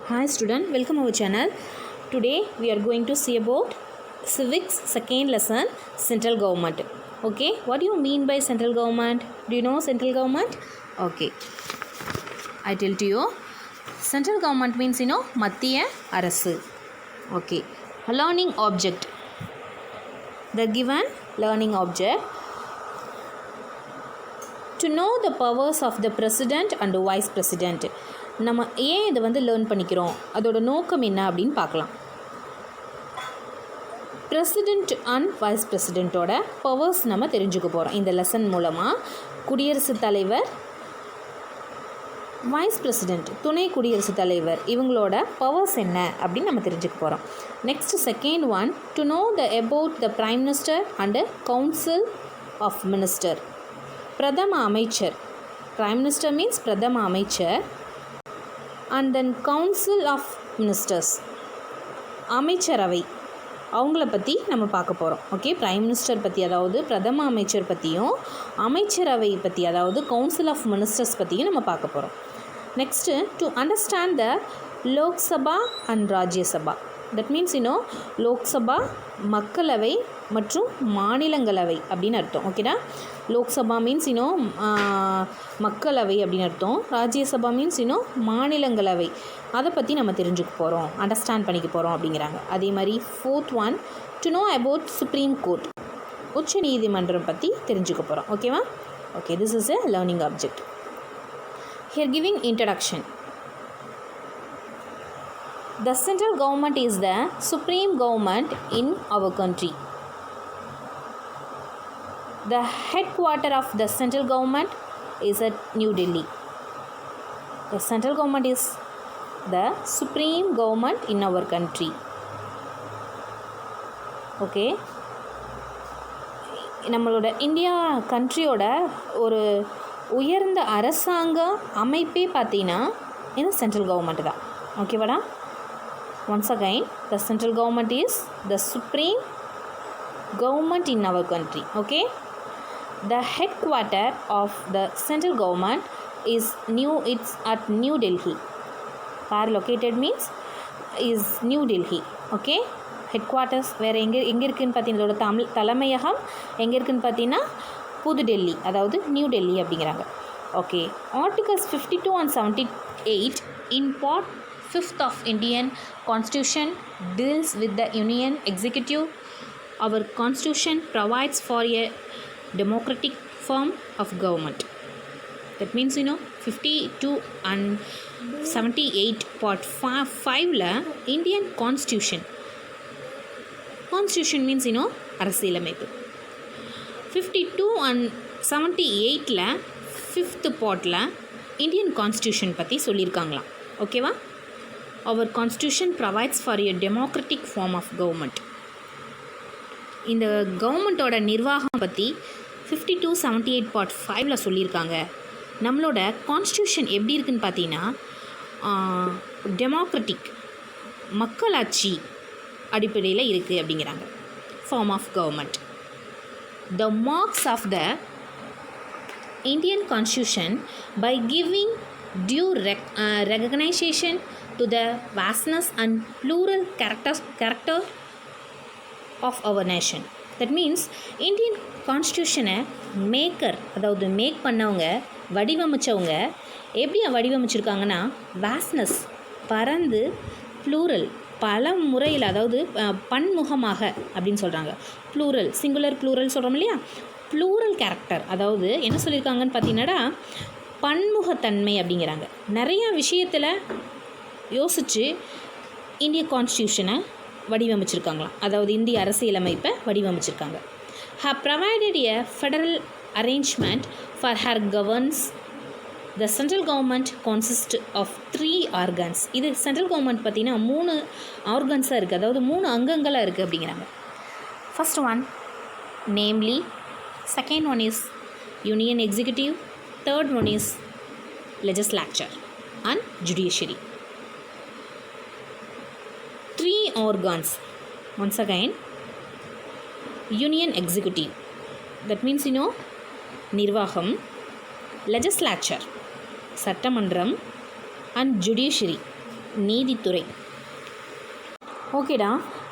Hi student, welcome our channel. Today we are going to see about civics second lesson, central government. Okay, what do you mean by central government? Do you know central government? Okay, I tell to you. Central government means மத்திய அரசு. Okay, learning object. The given learning object. To know the powers of the president and the vice president. நம்ம ஏன் இதை learn பண்ணிக்கிறோம், அதோட நோக்கம் என்ன அப்படின்னு பார்க்கலாம். பிரசிடெண்ட் அண்ட் வைஸ் பிரசிடெண்ட்டோட பவர்ஸ் நம்ம தெரிஞ்சுக்க போகிறோம் இந்த லெசன் மூலமாக. குடியரசுத் தலைவர், வைஸ் பிரசிடெண்ட் துணை குடியரசுத் தலைவர், இவங்களோட பவர்ஸ் என்ன அப்படின்னு நம்ம தெரிஞ்சுக்க போகிறோம். Next second one, to know about the prime minister and council of minister. பிரதம அமைச்சர், பிரைம் மினிஸ்டர் மீன்ஸ் பிரதம அமைச்சர், and then council of ministers அமைச்சரவை, அவங்கள பற்றி நம்ம பார்க்க போகிறோம். ஓகே, பிரைம் மினிஸ்டர் பற்றி அதாவது பிரதம அமைச்சர் பற்றியும், அமைச்சரவை பற்றி அதாவது கவுன்சில் ஆஃப் மினிஸ்டர்ஸ் பற்றியும் நம்ம பார்க்க போகிறோம். Next, to understand the Lok Sabha and Rajya Sabha. That means Lok Sabha மக்களவை மற்றும் மாநிலங்களவை அப்படின்னு அர்த்தம். ஓகேடா, லோக்சபா மீன்ஸ் மக்களவை அப்படின்னு அர்த்தம், ராஜ்யசபா மீன்ஸ் மாநிலங்களவை. அதை பற்றி நம்ம தெரிஞ்சுக்க போகிறோம், அண்டர்ஸ்டாண்ட் பண்ணிக்க போகிறோம் அப்படிங்கிறாங்க. அதே மாதிரி fourth one, to know about supreme court, உச்ச நீதிமன்றம் பற்றி தெரிஞ்சுக்க போகிறோம். ஓகேவா? Okay, this is a learning object. Here giving introduction. The central government is the supreme government in our country. The headquarter of the central government is at New Delhi. The central government is the supreme government in our country. Okay. நம்மளோட India கண்ட்ரியோட ஒரு உயர்ந்த அரசாங்க அமைப்பே பார்த்தீங்கன்னா இந்த central government தான். ஓகேவாடா? Once again, the central government is the supreme government in our country. Okay, the headquarter of the central government is it's at New Delhi. Where located means is New Delhi. Okay, headquarters வேறு எங்கே இருக்குன்னு பார்த்தீங்கன்னா இதோட தலைமையகம் எங்கே இருக்குன்னு பார்த்தீங்கன்னா புது டெல்லி, அதாவது நியூ டெல்லி அப்படிங்கிறாங்க. Okay, articles 52 and 78 in part 5th of Indian Constitution deals with the Union Executive. Our Constitution provides for a democratic form of government. That means 52 and 78 part 5ல Indian Constitution means அரசியலமைப்பு. 52 and 78ல 5th பார்ட்டில் Indian constitution பற்றி சொல்லியிருக்காங்களாம். ஓகேவா? Our constitution provides for a democratic form of government. இந்த கவர்மெண்ட்டோட நிர்வாகம் பற்றி 52, 78 part 5ல சொல்லியிருக்காங்க. நம்மளோட கான்ஸ்டியூஷன் எப்படி இருக்குன்னு பார்த்தீங்கன்னா டெமோக்ராட்டிக் மக்களாட்சி அடிப்படையில் இருக்குது அப்படிங்கிறாங்க. Form of government. The marks of the Indian Constitution by giving due recognition to the vastness and plural character of our nation. That means Indian Constitution maker, அதாவது மேக் பண்ணவங்க, வடிவமைச்சவங்க எப்படி வடிவமைச்சிருக்காங்கன்னா வாஸ்ட்னஸ் பறந்து, ப்ளூரல் பல முறையில், அதாவது பன்முகமாக அப்படின்னு சொல்கிறாங்க. ப்ளூரல் சிங்குலர் ப்ளூரல் சொல்கிறோம் இல்லையா, ப்ளூரல் கேரக்டர், அதாவது என்ன சொல்லியிருக்காங்கன்னு பார்த்தீங்கன்னா பன்முகத்தன்மை அப்படிங்கிறாங்க. நிறையா விஷயத்தில் யோசித்து இந்திய கான்ஸ்டியூஷனை வடிவமைச்சிருக்காங்களாம், அதாவது இந்திய அரசியலமைப்பை வடிவமைச்சிருக்காங்க. have provided a federal arrangement for her governs. The central government consists of 3 organs. இது சென்ட்ரல் கவர்மெண்ட் பார்த்தீங்கன்னா 3 ஆர்கன்ஸாக இருக்குது, அதாவது 3 அங்கங்களாக இருக்குது அப்படிங்கிறாங்க. First one namely, second one is union executive, third one is legislature and judiciary. 3 organs. Once again, union executive, that means நிர்வாகம், legislature சட்டமன்றம், and judiciary நீதித்துறை. ஓகேடா.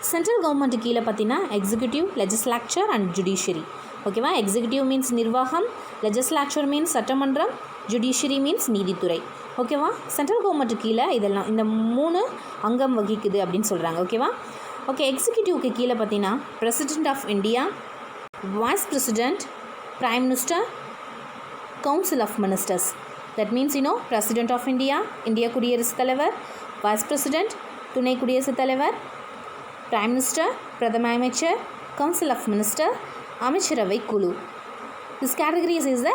சென்ட்ரல் கவர்மெண்ட் கீழே பார்த்தீங்கன்னா எக்ஸிக்யூட்டிவ், லெஜிஸ்லேச்சர் அண்ட் ஜுடிஷியரி. ஓகேவா. எக்ஸிக்யூட்டிவ் மீன்ஸ் நிர்வாகம், legislature means சட்டமன்றம், judiciary means நீதித்துறை. ஓகேவா. சென்ட்ரல் கவர்மெண்ட் கீழே இதெல்லாம் இந்த 3 அங்கம் வகிக்குது அப்படின்னு சொல்கிறாங்க. ஓகேவா. ஓகே. எக்ஸிக்யூட்டிவ்க்கு கீழே பார்த்தீங்கன்னா president of India, vice president, prime minister, council of ministers. That means president of India, இந்திய குடியரசுத் தலைவர், வைஸ் பிரசிடென்ட், துணை குடியரசுத் தலைவர், பிரைம் மினிஸ்டர், பிரதம அமைச்சர், கவுன்சில் ஆஃப் மினிஸ்டர், அமைச்சரவை குழு. This categories is the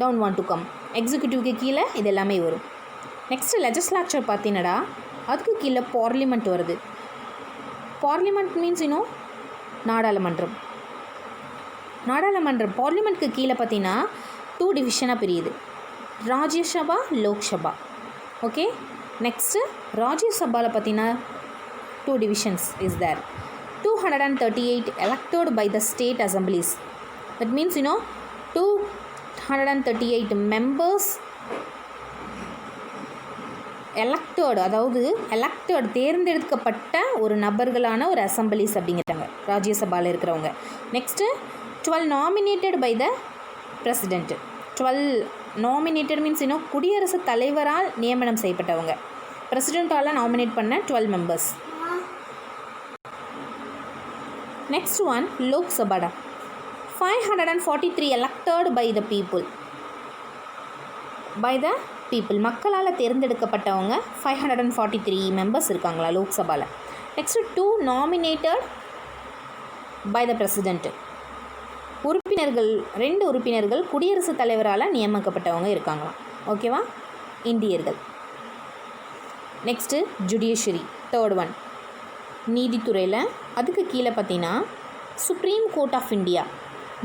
down want to come. எக்ஸிக்யூட்டிவ்க்கு கீழே இது எல்லாமே வரும். நெக்ஸ்ட்டு லெஜிஸ்லேச்சர் பார்த்தீங்கடா, அதுக்கு கீழே பார்லிமெண்ட் வருது. பார்லிமெண்ட் மீன்ஸ் நாடாளுமன்றம். நாடாளுமன்றம் பார்லிமெண்ட்க்கு கீழே பார்த்தீங்கன்னா 2 டிவிஷனாக பிரியுது, ராஜ்யசபா, லோக்சபா. ஓகே. நெக்ஸ்ட்டு ராஜ்யசபாவில் பார்த்தீங்கன்னா 2 divisions is there. 238 elected by the state assemblies. That means 238 members elected, அதாவது elected தேர்ந்தெடுக்கப்பட்ட ஒரு நபர்களான ஒரு அசம்பிளிஸ் அப்படிங்கிறாங்க ராஜ்யசபாவில் இருக்கிறவங்க. Next 12 nominated by the president. 12 nominated means குடியரசுத் தலைவரால் நியமனம் செய்யப்பட்டவங்க. பிரசிடெண்ட்டால் நாமினேட் பண்ண 12 members. Next one, Lok Sabha. 543 elected by the people. By the people. மக்களால் தேர்ந்தெடுக்கப்பட்டவங்க 543 members இருக்காங்களா லோக்சபாவில். Next 2 nominated by the president. உறுப்பினர்கள் 2 உறுப்பினர்கள் குடியரசுத் தலைவரால் நியமிக்கப்பட்டவங்க இருக்காங்களாம். ஓகேவா. இந்தியர்கள். Next judiciary, 3rd one. நீதித்துறையில் அதுக்கு கீழே பார்த்தீங்கன்னா சுப்ரீம் கோர்ட் ஆஃப் இந்தியா.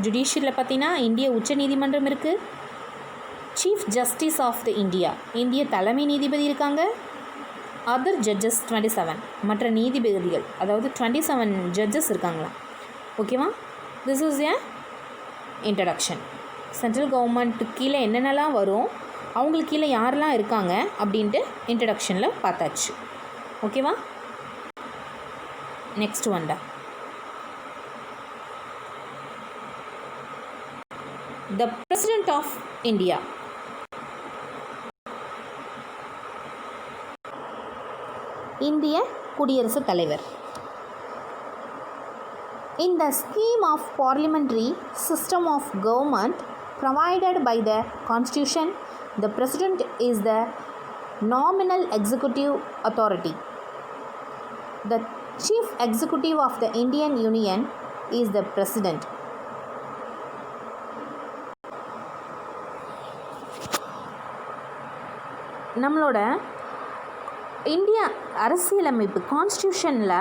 ஜுடிஷியரியில் பார்த்தீங்கன்னா இந்திய உச்ச நீதிமன்றம் இருக்குது. Chief justice of the India, இந்திய தலைமை நீதிபதி இருக்காங்க. அதர் ஜட்ஜஸ் 27, மற்ற நீதிபதிகள், அதாவது 27 ஜட்ஜஸ் இருக்காங்களா. ஓகேவா. This is a introduction. Central government கீழே என்னென்னலாம் வரும், அவங்களுக்கு கீழே யாரெல்லாம் இருக்காங்க அப்படின்ட்டு இன்ட்ரடக்ஷனில் பார்த்தாச்சு. ஓகேவா. நெக்ஸ்ட் ஒன்டா, த பிரசிடென்ட் ஆஃப் இந்தியா. இந்திய குடியரசுத் தலைவர். In the scheme of parliamentary system of government provided by the Constitution, the President is the nominal executive authority. The Chief Executive of the Indian Union is the President. நம்மளோட இந்திய அரசியலமைப்பு கான்ஸ்டியூஷனில்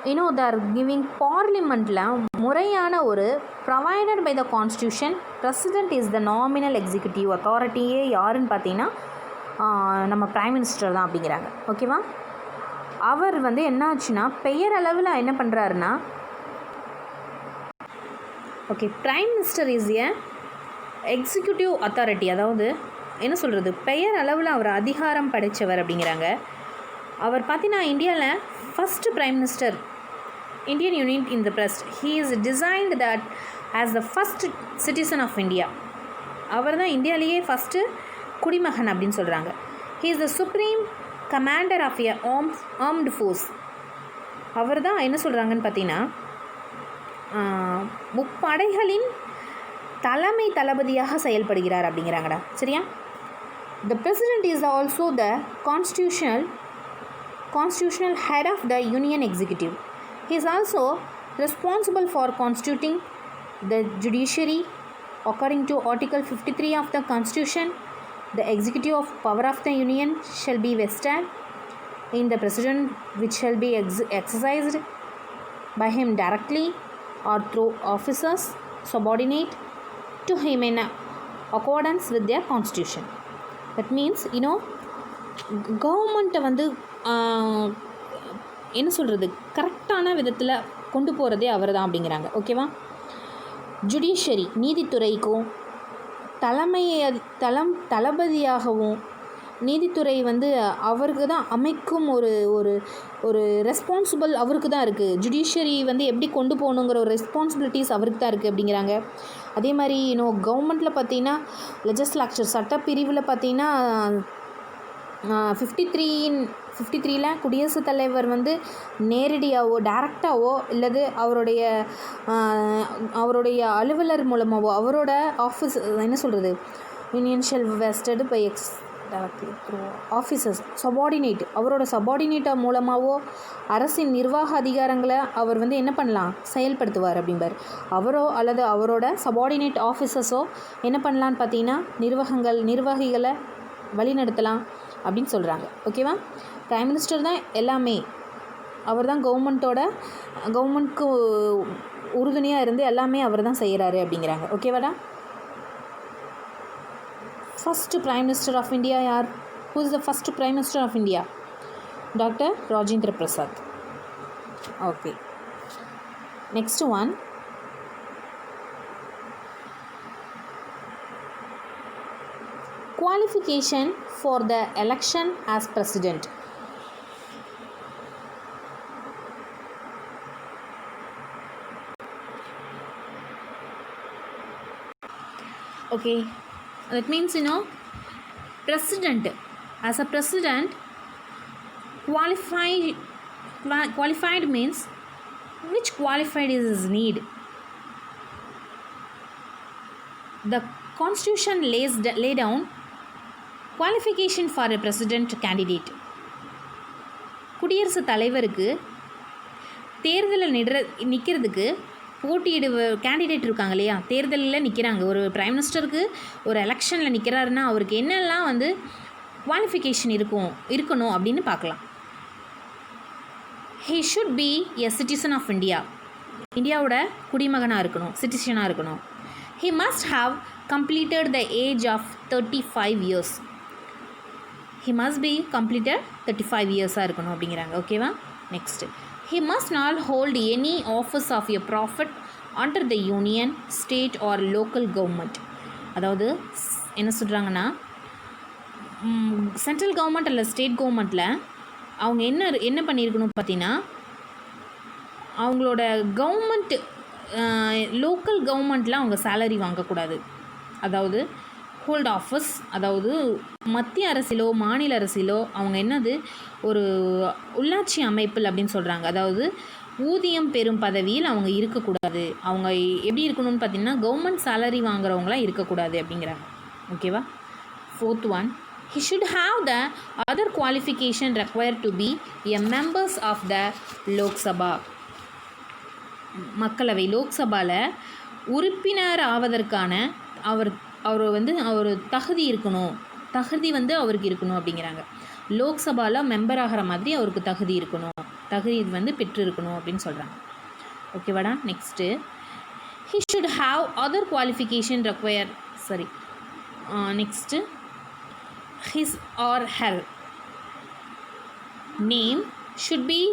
they are giving பார்லிமெண்ட்டில் முறையான ஒரு provided by the constitution president is the nominal executive அத்தாரிட்டியே யாருன்னு பார்த்தீங்கன்னா நம்ம பிரைம் மினிஸ்டர் தான் அப்படிங்கிறாங்க. ஓகேவா. அவர் என்ன ஆச்சுன்னா பெயர் அளவில் என்ன பண்ணுறாருன்னா, okay, prime minister is a executive authority, அதாவது என்ன சொல்கிறது, பெயர் அளவில் அவர் அதிகாரம் படைத்தவர் அப்படிங்கிறாங்க. அவர் பார்த்தீங்கன்னா இந்தியாவில் first prime minister Indian Union in the Press. He is designed that as the first citizen of India. அவர் தான் இந்தியாவிலேயே ஃபஸ்ட்டு குடிமகன் அப்படின்னு சொல்கிறாங்க. He is the supreme commander of a armed force. அவர் தான் என்ன சொல்கிறாங்கன்னு பார்த்தீங்கன்னா முப்படைகளின் தலைமை தளபதியாக செயல்படுகிறார் அப்படிங்கிறாங்கடா. சரியா. The president is also the constitutional head of the Union Executive. He is also responsible for constituting the judiciary. According to Article 53 of the Constitution, the executive power of the Union shall be vested in the President, which shall be exercised by him directly or through officers subordinate to him in accordance with their Constitution. That means, கவர்மெண்ட்டை என்ன சொல்கிறது, கரெக்டான விதத்தில் கொண்டு போகிறதே அவர் தான் அப்படிங்கிறாங்க. ஓகேவா. ஜுடிஷியரி நீதித்துறைக்கும் தளபதியாகவும் நீதித்துறை வந்து அவருக்கு தான் அமைக்கும் ஒரு ஒரு ஒரு ரெஸ்பான்சிபிள் அவருக்கு தான் இருக்குது. ஜுடிஷியரி வந்து எப்படி கொண்டு போகணுங்கிற ஒரு ரெஸ்பான்சிபிலிட்டிஸ் அவருக்கு தான் இருக்குது அப்படிங்கிறாங்க. அதே மாதிரி இன்னும் கவர்மெண்ட்டில் பார்த்தீங்கன்னா லெஜிஸ்லேச்சர் சட்டப்பிரிவில் பார்த்தீங்கன்னா 53ல் குடியரசுத் தலைவர் வந்து நேரடியாகவோ டைரெக்டாகவோ இல்லது அவருடைய அலுவலர் மூலமாகவோ அவரோட ஆஃபீஸ் என்ன சொல்கிறது யூனியன்ஷியல் வெஸ்டடு பை டைரக்ட்லி த்ரூ ஆஃபீஸர்ஸ் அவரோட சபார்டினேட்டர் மூலமாகவோ அரசின் நிர்வாக அதிகாரங்களை அவர் வந்து என்ன பண்ணலாம் செயல்படுத்துவார் அப்படிம்பார். அவரோ அல்லது அவரோட சபார்டினேட் ஆஃபீஸர்ஸோ என்ன பண்ணலான்னு பார்த்தீங்கன்னா நிர்வாகிகளை வழிநடத்தலாம் அப்படின்னு சொல்கிறாங்க. ஓகேவா? பிரைம் மினிஸ்டர் தான் எல்லாமே, அவர் தான் கவர்மெண்ட்க்கு உறுதுணையாக இருந்து எல்லாமே அவர் தான் செய்கிறாரு அப்படிங்கிறாங்க. ஓகேவாடா? First prime minister of India யார்? Who is the first prime minister of India? Doctor Rajendra Prasad. Okay, next one. Qualification for the election as president. Okay, that means president, as a president, qualified means which qualified is his need. The constitution lay down qualification for a president candidate. குடியரசுத் தலைவருக்கு தேர்தலில் நிற்கிறதுக்கு candidate இருக்காங்க இல்லையா, தேர்தலில் நிற்கிறாங்க. ஒரு prime மினிஸ்டருக்கு ஒரு எலெக்ஷனில் நிற்கிறாருன்னா அவருக்கு என்னெல்லாம் வந்து குவாலிஃபிகேஷன் இருக்கணும் அப்படின்னு பார்க்கலாம். he should be a citizen of India. இந்தியாவோட குடிமகனாக இருக்கணும், சிட்டிசனாக இருக்கணும். he must have completed the age of 35 years. he must be completed 35 years-ஆக இருக்கணும் அப்படிங்கிறாங்க. ஓகேவா? Next, he must not hold any office of a profit under the union, state or local government. அதாவது என்ன சொல்கிறாங்கன்னா, சென்ட்ரல் கவர்மெண்ட் அல்ல state கவர்மெண்ட்டில் அவங்க என்ன பண்ணியிருக்கணும் பார்த்தீங்கன்னா, அவங்களோட கவர்மெண்ட் லோக்கல் கவர்மெண்ட்டில் அவங்க சேலரி வாங்கக்கூடாது. அதாவது ஹோல்ட் ஆஃபீஸ், அதாவது மத்திய அரசிலோ மாநில அரசிலோ அவங்க ஒரு உள்ளாட்சி அமைப்பில் அப்படின்னு சொல்கிறாங்க. அதாவது ஊதியம் பெறும் பதவியில் அவங்க இருக்கக்கூடாது. அவங்க எப்படி இருக்கணும்னு பார்த்திங்கன்னா கவர்மெண்ட் சேலரி வாங்குறவங்களாம் இருக்கக்கூடாது அப்படிங்கிறாங்க. ஓகேவா? Fourth one, he should have the other qualification required to be a members of the Lok Sabha. மக்களவை லோக்சபாவில் உறுப்பினர் ஆவதற்கான அவர் தகுதி இருக்கணும். அவருக்கு இருக்கணும் அப்படிங்கிறாங்க. லோக்சபாவில் மெம்பர் ஆகிற மாதிரி அவருக்கு தகுதி பெற்று இருக்கணும் அப்படின்னு சொல்கிறாங்க. ஓகேவாடா? Next, he should have other qualification required. Next, his or her name should be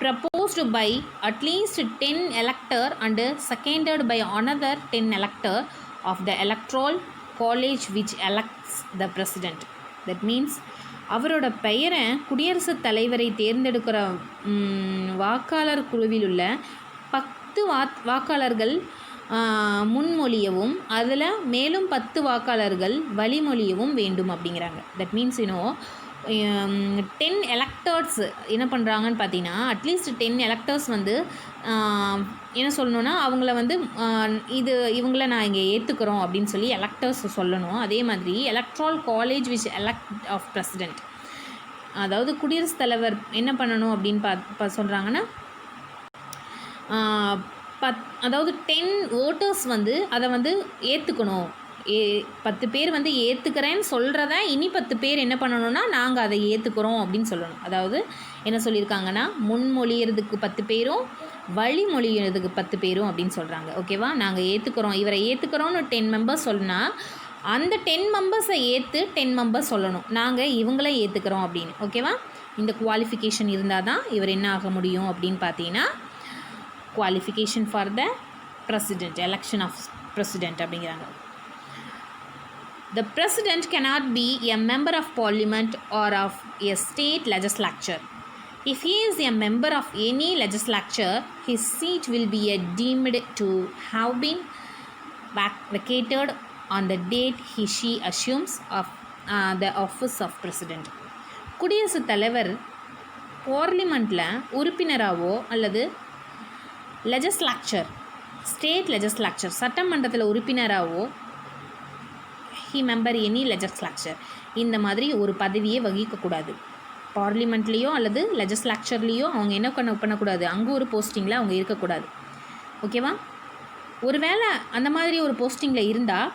proposed by at least 10 elector and seconded by another 10 elector of the electoral college which elects the president. That means அவரோட பெயரை குடியரசுத் தலைவரை தேர்ந்தெடுக்கிற வாக்காளர் குழுவில் உள்ள 10 வாக்காளர்கள் முன்மொழியவும் அதில் மேலும் 10 வாக்காளர்கள் வழிமொழியவும் வேண்டும் அப்படிங்கிறாங்க. தட் மீன்ஸ் 10 எலக்டர்ஸ் என்ன பண்ணுறாங்கன்னு பார்த்தீங்கன்னா, அட்லீஸ்ட் 10 எலக்டர்ஸ் என்ன சொல்லணுன்னா அவங்கள இவங்கள நான் இங்கே ஏற்றுக்கிறோம் அப்படின்னு சொல்லி எலக்டர்ஸ் சொல்லணும். அதே மாதிரி electoral college which elect of president, அதாவது குடியரசுத் தலைவர் என்ன பண்ணணும் அப்படின்னு சொல்கிறாங்கன்னா, அதாவது 10 ஓட்டர்ஸ் அதை ஏற்றுக்கணும். 10 பேர் ஏற்றுக்கிறேன்னு சொல்கிறத இனி 10 பேர் என்ன பண்ணணும்னா நாங்கள் அதை ஏற்றுக்கிறோம் அப்படின்னு சொல்லணும். அதாவது என்ன சொல்லியிருக்காங்கன்னா, முன்மொழியறதுக்கு 10 பேரும் வழிமொழியறதுக்கு 10 பேரும் அப்படின்னு சொல்கிறாங்க. ஓகேவா? நாங்கள் இவரை ஏற்றுக்கிறோன்னு 10 மெம்பர்ஸ் சொன்னால் அந்த 10 மெம்பர்ஸை ஏற்று 10 மெம்பர்ஸ் சொல்லணும் நாங்கள் இவங்கள ஏற்றுக்கிறோம் அப்படின்னு. ஓகேவா? இந்த குவாலிஃபிகேஷன் இருந்தால் தான் இவர் என்ன ஆக முடியும் அப்படின்னு பார்த்தீங்கன்னா, qualification for the president, election of president அப்படிங்கிறாங்க. The president cannot be a member of parliament or of a state legislature. If he is a member of any legislature, his seat will be deemed to have been vacated on the date she assumes of the office of president. குடியரசுத் தலைவர் பார்லிமெண்ட்டில் உறுப்பினராகவோ அல்லது லெஜிஸ்லாக்சர் state லெஜிஸ்லாக்சர் சட்டமன்றத்தில் உறுப்பினராகவோ he member any லெஜிஸ்லாக்சர் இந்த மாதிரி ஒரு பதவியை வகிக்கக்கூடாது. பார்லிமெண்ட்லேயோ அல்லது லெஜிஸ்லாக்சர்லேயோ அவங்க என்ன பண்ணக்கூடாது, அங்கே ஒரு போஸ்டிங்கில் அவங்க இருக்கக்கூடாது. ஓகேவா? ஒருவேளை அந்த மாதிரி ஒரு போஸ்டிங்கில் இருந்தால்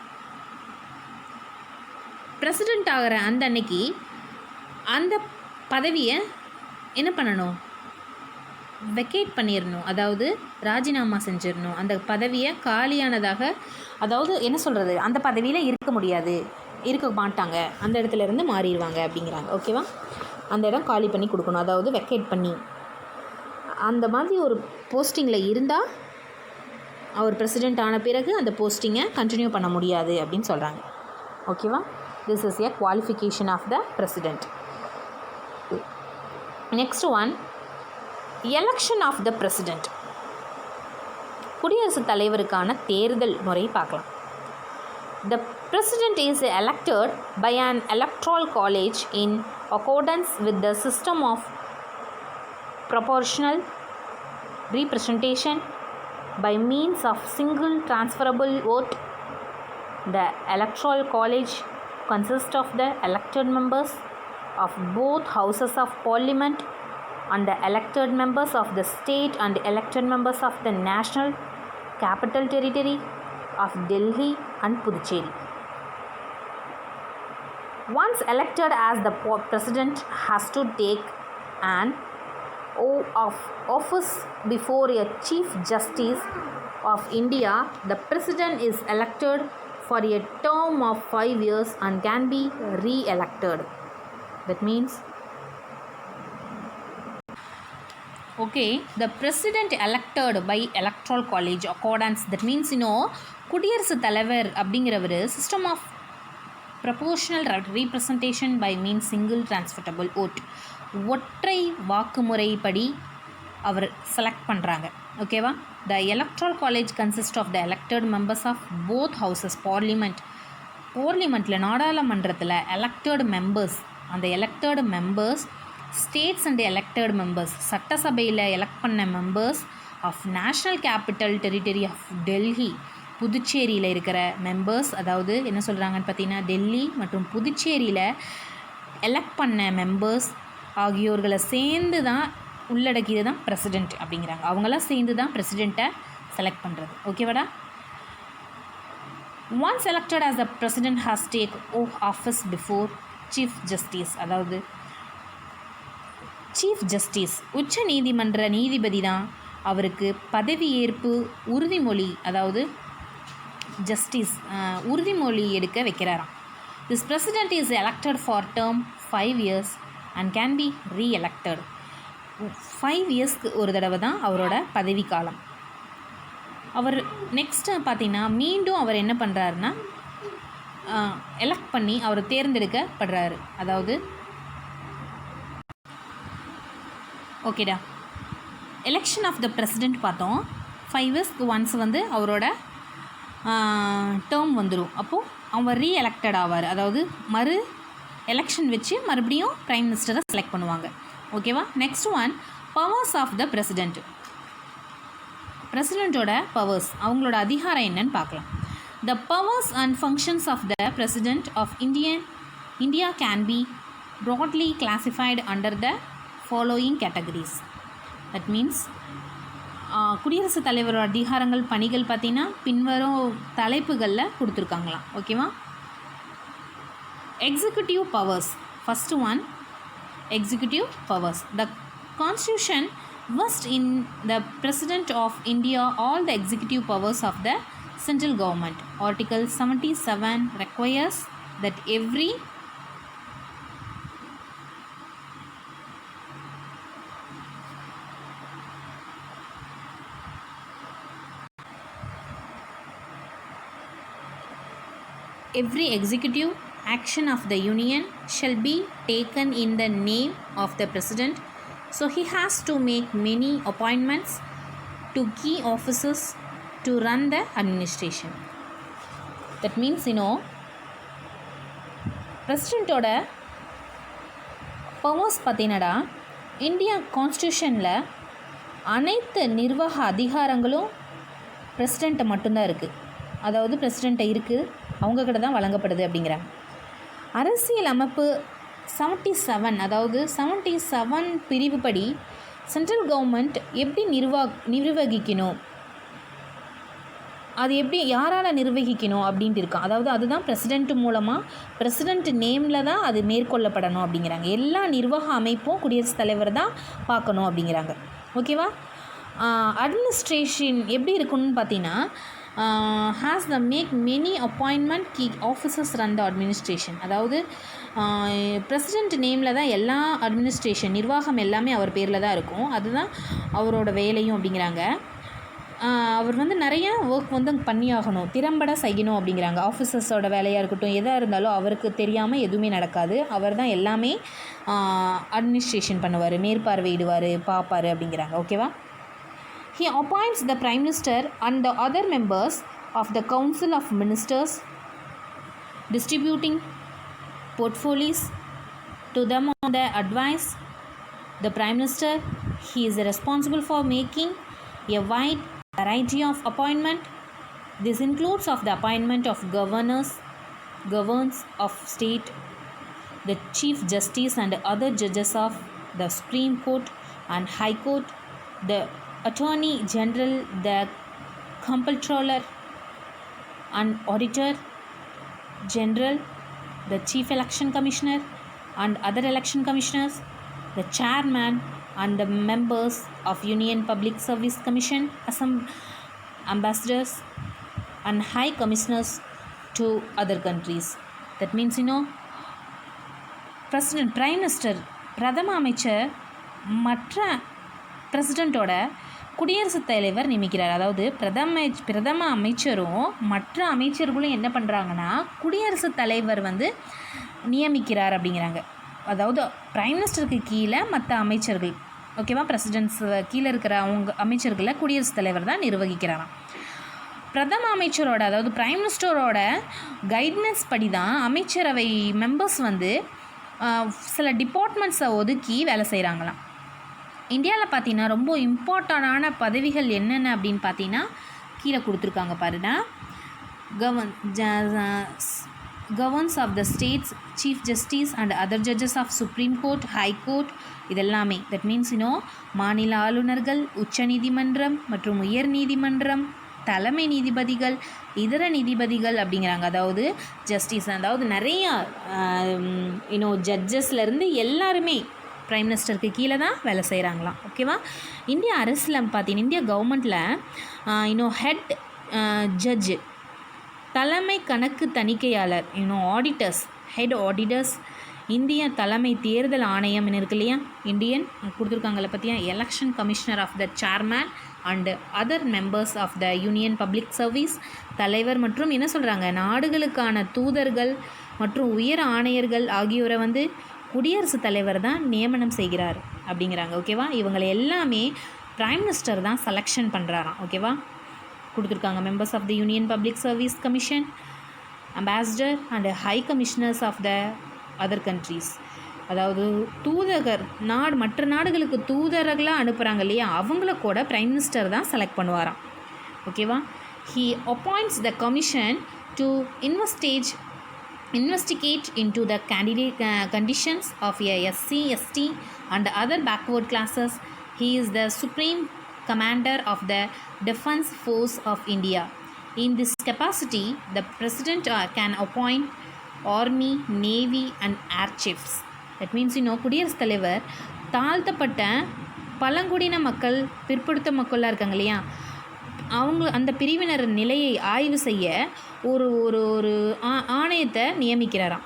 பிரசிடெண்ட் ஆகிற அந்த அன்னைக்கு அந்த பதவியை என்ன பண்ணணும், வெக்கேட் பண்ணிடணும், அதாவது ராஜினாமா செஞ்சிடணும். அந்த பதவியை காலியானதாக, அதாவது என்ன சொல்கிறது, அந்த பதவியில் இருக்க முடியாது, இருக்க மாட்டாங்க, அந்த இடத்துல இருந்து மாறிடுவாங்க அப்படிங்கிறாங்க. ஓகேவா? அந்த இடம் காலி பண்ணி கொடுக்கணும், அதாவது வெக்கேட் பண்ணி. அந்த மாதிரி ஒரு போஸ்டிங்கில் இருந்தால் அவர் பிரசிடெண்ட் ஆன பிறகு அந்த போஸ்டிங்கை கண்டினியூ பண்ண முடியாது அப்படின்னு சொல்கிறாங்க. ஓகேவா? This is a qualification of the president. Next one, election of the president. குடியரசுத் தலைவருக்கான தேர்தல் முறை பார்க்கலாம். The president is elected by an electoral college in accordance with the system of proportional representation by means of single transferable vote. The electoral college consists of the elected members of both houses of parliament and the elected members of the state and elected members of the national capital territory of Delhi and Puducherry. Once elected as the president has to take an oath of office before a Chief Justice of India. The president is elected for a term of 5 years and can be re-elected. That means, okay, the president elected by electoral college accordance. That means, குடியரசுத் தலைவர் அப்படிங்கிறவர் system of proportional representation by means single transferable vote, ஒற்றை வாக்குமுறைப்படி அவர் select பண்ணுறாங்க. ஓகேவா? The electoral college consist of the elected members of both houses பார்லிமெண்ட்டில் நாடாளுமன்றத்தில் எலெக்டட் மெம்பர்ஸ், அந்த elected members states and elected members, சட்டசபையில் எலெக்ட் பண்ண members of national capital territory of Delhi, புதுச்சேரியில் இருக்கிற மெம்பர்ஸ், அதாவது என்ன சொல்கிறாங்கன்னு பார்த்தீங்கன்னா டெல்லி மற்றும் புதுச்சேரியில் எலெக்ட் பண்ண மெம்பர்ஸ் ஆகியோர்களை சேர்ந்து தான் உள்ளடக்கியது தான் பிரசிடெண்ட் அப்படிங்கிறாங்க. அவங்களாம் சேர்ந்து தான் பிரசிடெண்ட்டை செலக்ட் பண்ணுறது. ஓகேவாடா? Once elected as the president has take office before chief justice, அதாவது சீஃப் ஜஸ்டிஸ் உச்ச நீதிமன்ற நீதிபதி தான் அவருக்கு பதவியேற்பு உறுதிமொழி, அதாவது ஜஸ்டிஸ் உறுதிமொழி எடுக்க வைக்கிறாராம். This president is elected for term 5 years and can be reelected. 5 yearsக்கு ஒரு தடவை தான் அவரோட பதவி காலம். அவர் நெக்ஸ்ட்டு பார்த்திங்கன்னா மீண்டும் அவர் என்ன பண்ணுறாருன்னா எலெக்ட் பண்ணி அவர் தேர்ந்தெடுக்கப்படுறாரு. அதாவது ஓகேடா, எலெக்ஷன் ஆஃப் த பிரசிடெண்ட் பார்த்தோம். 5 yearsக்கு ஒன்ஸ் வந்து அவரோட டேர்ம் வந்துடும். அப்போது அவர் ரீஎலெக்டட் ஆவார். அதாவது மறு எலெக்ஷன் வச்சு மறுபடியும் ப்ரைம் மினிஸ்டரை செலக்ட் பண்ணுவாங்க. ஓகேவா? Next one, powers of the president. பிரசிடெண்ட்டோட பவர்ஸ், அவங்களோட அதிகாரம் என்னன்னு பார்க்கலாம். The powers and functions of the president of India can be broadly classified under the following categories. That means குடியரசுத் தலைவரோட அதிகாரங்கள் பணிகள் பார்த்திங்கன்னா பின்வரும் தலைப்புகளில் கொடுத்துருக்காங்களாம். ஓகேவா? Executive powers. First one, executive powers. The Constitution vests in the President of India all the executive powers of the central government. Article 77 requires that every every executive action of the union shall be taken in the name of the president. So he has to make many appointments to key officers to run the administration. That means பிரசிடெண்ட்டோட powers பார்த்தீங்கன்னாடா India கான்ஸ்டியூஷனில் அனைத்து நிர்வாக அதிகாரங்களும் பிரசிடெண்ட்டை மட்டும்தான் இருக்குது. அதாவது பிரசிடெண்ட்டை இருக்குது, அவங்கக்கிட்ட தான் வழங்கப்படுது அப்படிங்கிறாங்க. அரசியல் அமைப்பு 77 அதாவது 77 பிரிவு படி சென்ட்ரல் கவர்மெண்ட் எப்படி நிர்வகிக்கணும், அது எப்படி யாரால் நிர்வகிக்கணும் அப்படின்ட்டு இருக்கான். அதாவது அதுதான் பிரசிடெண்ட் மூலமாக பிரசிடெண்ட் நேமில் தான் அது மேற்கொள்ளப்படணும் அப்படிங்கிறாங்க. எல்லா நிர்வாக அமைப்பும் குடியரசுத் தலைவர் தான் பார்க்கணும் அப்படிங்கிறாங்க. ஓகேவா? அட்மினிஸ்ட்ரேஷன் எப்படி இருக்குன்னு பார்த்தீங்கன்னா has the make many appointment key officers run the administration. அதாவது பிரசிடெண்ட் நேமில் தான் எல்லா அட்மினிஸ்ட்ரேஷன் நிர்வாகம் எல்லாமே அவர் பேரில் தான் இருக்கும். அதுதான் அவரோட வேலையும் அப்படிங்கிறாங்க. அவர் நிறையா ஒர்க் பண்ணியாகணும், திறம்பட செய்யணும் அப்படிங்கிறாங்க. ஆஃபீஸர்ஸோட வேலையாக இருக்கட்டும், எதாக இருந்தாலும் அவருக்கு தெரியாமல் எதுவுமே நடக்காது. அவர் தான் எல்லாமே அட்மினிஸ்ட்ரேஷன் பண்ணுவார், மேற்பார்வையிடுவார், பார்ப்பார் அப்படிங்கிறாங்க. ஓகேவா? He appoints the Prime Minister and the other members of the Council of Ministers, distributing portfolios to them on their advice. The Prime Minister, he is responsible for making a wide variety of appointment. This includes of the appointment of governors of state, the Chief Justice and other judges of the Supreme Court and High Court, the Attorney General, the Comptroller and Auditor General, the Chief Election Commissioner and other election commissioners, the Chairman and the members of Union Public Service Commission, ambassadors and high commissioners to other countries. That means President, Prime Minister, பிரதம அமைச்சர் மற்ற பிரசிடெண்ட்டோட குடியரசுத் தலைவர் நியமிக்கிறார். அதாவது பிரதம அமைச்சரும் மற்ற அமைச்சர்களும் என்ன பண்ணுறாங்கன்னா குடியரசுத் தலைவர் நியமிக்கிறார் அப்படிங்கிறாங்க. அதாவது பிரைம் மினிஸ்டருக்கு கீழே மற்ற அமைச்சர்கள், ஓகேவா, பிரசிடென்ட்ஸ் கீழே இருக்கிற அவங்க அமைச்சர்களை குடியரசுத் தலைவர் தான் நிர்வகிக்கிறாராம். பிரதம அமைச்சரோட அதாவது பிரைம் மினிஸ்டரோட கைட்னஸ் படி தான் அமைச்சரவை மெம்பர்ஸ் சில டிபார்ட்மெண்ட்ஸை ஒதுக்கி வேலை செய்கிறாங்களாம். இந்தியாவில் பார்த்தீங்கன்னா ரொம்ப இம்பார்ட்டண்டான பதவிகள் என்னென்ன அப்படின்னு பார்த்தீங்கன்னா கீழே கொடுத்துருக்காங்க பாருங்க. Governors of the states, chief justice and other judges of supreme court, high court, இதெல்லாமே. தட் மீன்ஸ் மாநில ஆளுநர்கள், உச்ச நீதிமன்றம் மற்றும் உயர் நீதிமன்றம், தலைமை நீதிபதிகள், இதர நீதிபதிகள் அப்படிங்கிறாங்க. அதாவது ஜஸ்டிஸ், அதாவது நிறையா ஜட்ஜஸ்லேருந்து எல்லாருமே பிரைம் மினிஸ்டருக்கு கீழே தான் வேலை செய்கிறாங்களாம். ஓகேவா? இந்திய அரசில் பார்த்தீங்கன்னா இந்திய கவர்மெண்ட்டில் ஹெட் ஜட்ஜு, தலைமை கணக்கு தணிக்கையாளர், ஆடிட்டர்ஸ், ஹெட் ஆடிட்டர்ஸ், இந்திய தலைமை தேர்தல் ஆணையம் இருக்கு இல்லையா, இந்தியன் கொடுத்துருக்காங்கள பற்றியா, election commissioner of the chairman and other members of the union public service, தலைவர் மற்றும் என்ன சொல்கிறாங்க நாடுகளுக்கான தூதர்கள் மற்றும் உயர் ஆணையர்கள் ஆகியோரை குடியரசுத் தலைவர் தான் நியமனம் செய்கிறார் அப்படிங்கிறாங்க. ஓகேவா? இவங்களை எல்லாமே பிரைம் மினிஸ்டர் தான் செலெக்ஷன் பண்ணுறாராம். ஓகேவா? கொடுத்துருக்காங்க members of the union public service commission, ambassador and high commissioners of the other countries. அதாவது தூதகர், மற்ற நாடுகளுக்கு தூதர்களாக அனுப்புகிறாங்க இல்லையா, அவங்கள கூட பிரைம் மினிஸ்டர் தான் செலக்ட் பண்ணுவாராம். ஓகேவா? He appoints the commission to investigate into the conditions of a SC, ST and other backward classes. He is the supreme commander of the Defence Force of India. In this capacity, the president can appoint army, navy and air chiefs. That means குடியரசுத் தலைவர் தாழ்த்தப்பட்ட பழங்குடியின மக்கள், பிற்படுத்த மக்களாக இருக்காங்க இல்லையா, அவங்க அந்த பிரிவினர் நிலையை ஆய்வு செய்ய ஒரு ஒரு ஒரு ஆணையத்தை நியமிக்கிறாராம்.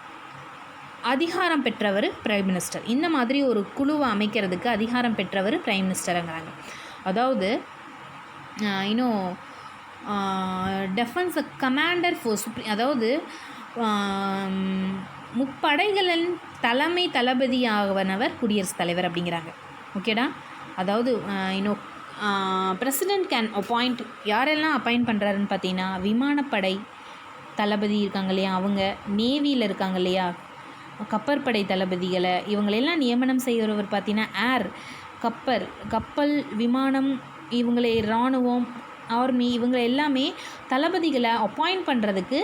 அதிகாரம் பெற்றவர் பிரைம் மினிஸ்டர். இந்த மாதிரி ஒரு குழுவை அமைக்கிறதுக்கு அதிகாரம் பெற்றவர் பிரைம் மினிஸ்டருங்கிறாங்க. அதாவது டெஃபென்ஸ் கமாண்டர் ஃபார் அதாவது முப்படைகளின் தலைமை தளபதியாகவனவர் குடியரசுத் தலைவர் அப்படிங்கிறாங்க. ஓகேடா. அதாவது இன்னும் பிரசிடெண்ட் கேன் அப்பாயிண்ட், யாரெல்லாம் அப்பாயிண்ட் பண்ணுறாருன்னு பார்த்தீங்கன்னா, விமானப்படை தளபதி இருக்காங்க இல்லையா அவங்க, நேவியில் இருக்காங்க இல்லையா கப்பற்படை தளபதிகளை, இவங்களெல்லாம் நியமனம் செய்கிறவர் பார்த்தீங்கன்னா ஏர், கப்பல் விமானம், இவங்களை இராணுவம், ஆர்மி, இவங்க எல்லாமே தளபதிகளை அப்பாயிண்ட் பண்ணுறதுக்கு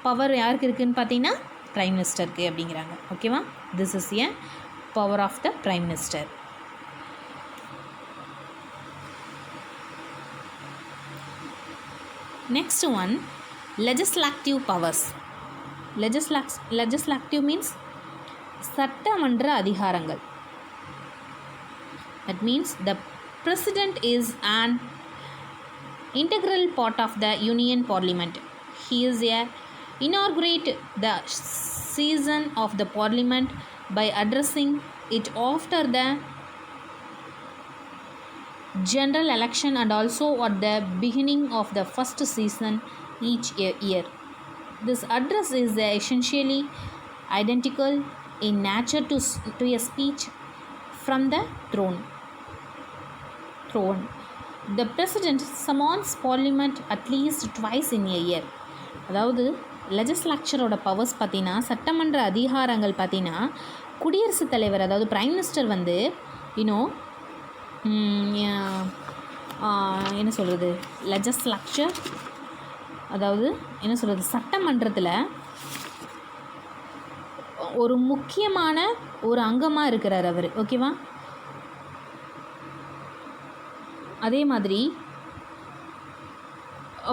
பவர் யாருக்கு இருக்குதுன்னு பார்த்தீங்கன்னா ப்ரைம் மினிஸ்டருக்கு அப்படிங்கிறாங்க. ஓகேவா. This is a power of the prime minister. Next one, legislative powers. Legislative means சட்டமன்ற அதிகாரங்கள். That means the president is an integral part of the Union Parliament. He is inaugurate the season of the Parliament by addressing it after the general election and also at the beginning of the first season each year. This address is essentially identical in nature to a speech from the throne. The president summons parliament at least twice in a year. அதாவது லெஜிஸ்லேச்சரோட powers பார்த்தீங்கன்னா, சட்டமன்ற அதிகாரங்கள் பார்த்தீங்கன்னா, குடியரசுத் தலைவர் அதாவது prime minister வந்து என்ன சொல்கிறது, லெஜிஸ்லேச்சர் அதாவது என்ன சொல்கிறது, சட்டமன்றத்தில் ஒரு முக்கியமான ஒரு அங்கமாக இருக்கிறார் அவர். ஓகேவா. அதே மாதிரி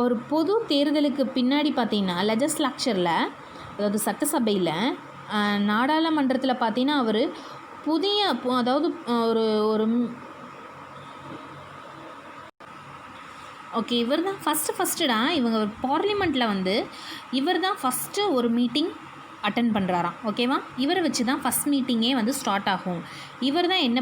ஒரு பொது தேர்தலுக்கு பின்னாடி பார்த்திங்கன்னா லெஜிஸ்லேச்சரில் அதாவது சட்டசபையில் நாடாளுமன்றத்தில் பார்த்திங்கன்னா அவர் புதிய அதாவது ஒரு ஓகே இவர் தான் ஃபஸ்ட்டுடா இவங்க ஒரு பார்லிமெண்ட்டில் வந்து இவர் தான் ஃபஸ்ட்டு ஒரு மீட்டிங் அட்டன் பண்ணுறாராம். ஓகேவா. இவரை வச்சு தான் ஃபஸ்ட் மீட்டிங்கே வந்து ஸ்டார்ட் ஆகும். இவர் தான் என்ன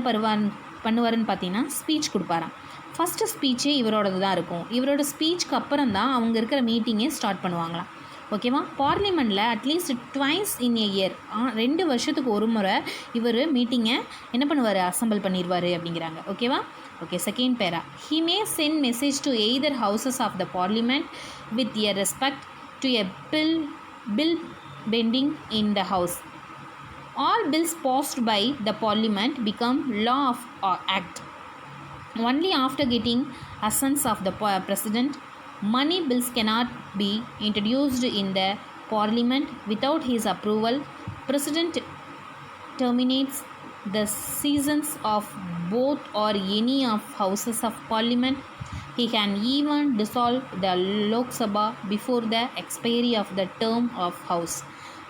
பண்ணுவாருன்னு பார்த்தீங்கன்னா ஸ்பீச் கொடுப்பாராம். ஃபஸ்ட்டு ஸ்பீச்சே இவரோடது தான் இருக்கும். இவரோட ஸ்பீச்சுக்கு அப்புறம் தான் அவங்க இருக்கிற மீட்டிங்கே ஸ்டார்ட் பண்ணுவாங்களாம். ஓகேவா. பார்லிமெண்ட்டில் அட்லீஸ்ட் ட்வைஸ் இன் எ இயர், 2 வருஷத்துக்கு ஒரு முறை இவர் மீட்டிங்கை என்ன பண்ணுவார், அசம்பிள் பண்ணிடுவார் அப்படிங்கிறாங்க. ஓகேவா. ஓகே. Second para, he may send message to either houses of the parliament with a respect to a bill pending in the house. All bills passed by the parliament become law of act. Only after getting assent of the president, money bills cannot be introduced in the parliament without his approval. President terminates the sessions of both or any of houses of parliament. He can even dissolve the Lok Sabha before the expiry of the term of house.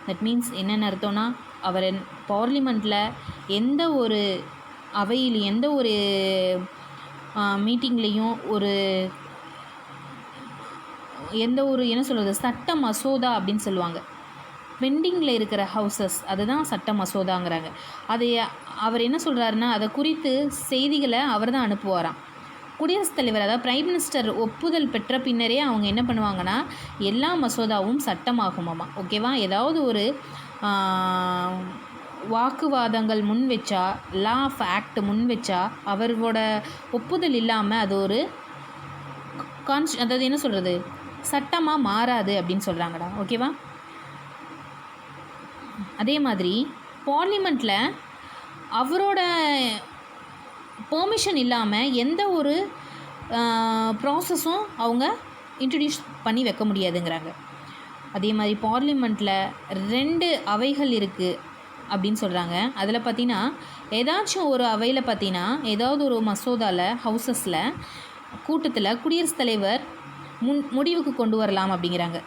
That means என்னென்ன அர்த்தம்னா, அவர் பார்லிமெண்ட்டில் எந்த ஒரு அவையில் எந்த ஒரு மீட்டிங்லேயும் எந்த ஒரு என்ன சொல்கிறது சட்ட மசோதா அப்படின்னு சொல்லுவாங்க, பெண்டிங்கில் இருக்கிற ஹவுசஸ் அதுதான் சட்ட மசோதாங்கிறாங்க. அதை அவர் என்ன சொல்கிறாருன்னா, அதை குறித்து செய்திகளை அவர் தான் அனுப்புவாராம். குடியரசுத் தலைவர் அதாவது பிரைம் மினிஸ்டர் ஒப்புதல் பெற்ற பின்னரே அவங்க என்ன பண்ணுவாங்கன்னா எல்லா மசோதாவும் சட்டமாகுமாமா. ஓகேவா. ஏதாவது ஒரு வாக்குவாதங்கள் முன் வச்சா, லா ஆஃப் ஆக்ட் முன் வச்சா அவரோட ஒப்புதல் இல்லாமல் அது ஒரு அதாவது என்ன சொல்கிறது சட்டமாக மாறாது அப்படின்னு சொல்கிறாங்கடா. ஓகேவா. அதே மாதிரி பார்லிமெண்ட்டில் அவரோட பெர்மிஷன் இல்லாமல் எந்த ஒரு ப்ராசஸும் அவங்க இன்ட்ரடியூஸ் பண்ணி வைக்க முடியாதுங்கிறாங்க. அதே மாதிரி பார்லிமெண்ட்டில் 2 அவைகள் இருக்குது அப்படின்னு சொல்கிறாங்க. அதில் பார்த்திங்கன்னா ஏதாச்சும் ஒரு அவையில் பார்த்திங்கன்னா ஏதாவது ஒரு மசோதாவில் ஹவுசஸில் கூட்டத்தில் குடியரசுத் தலைவர் முடிவுக்கு கொண்டு வரலாம் அப்படிங்கிறாங்க.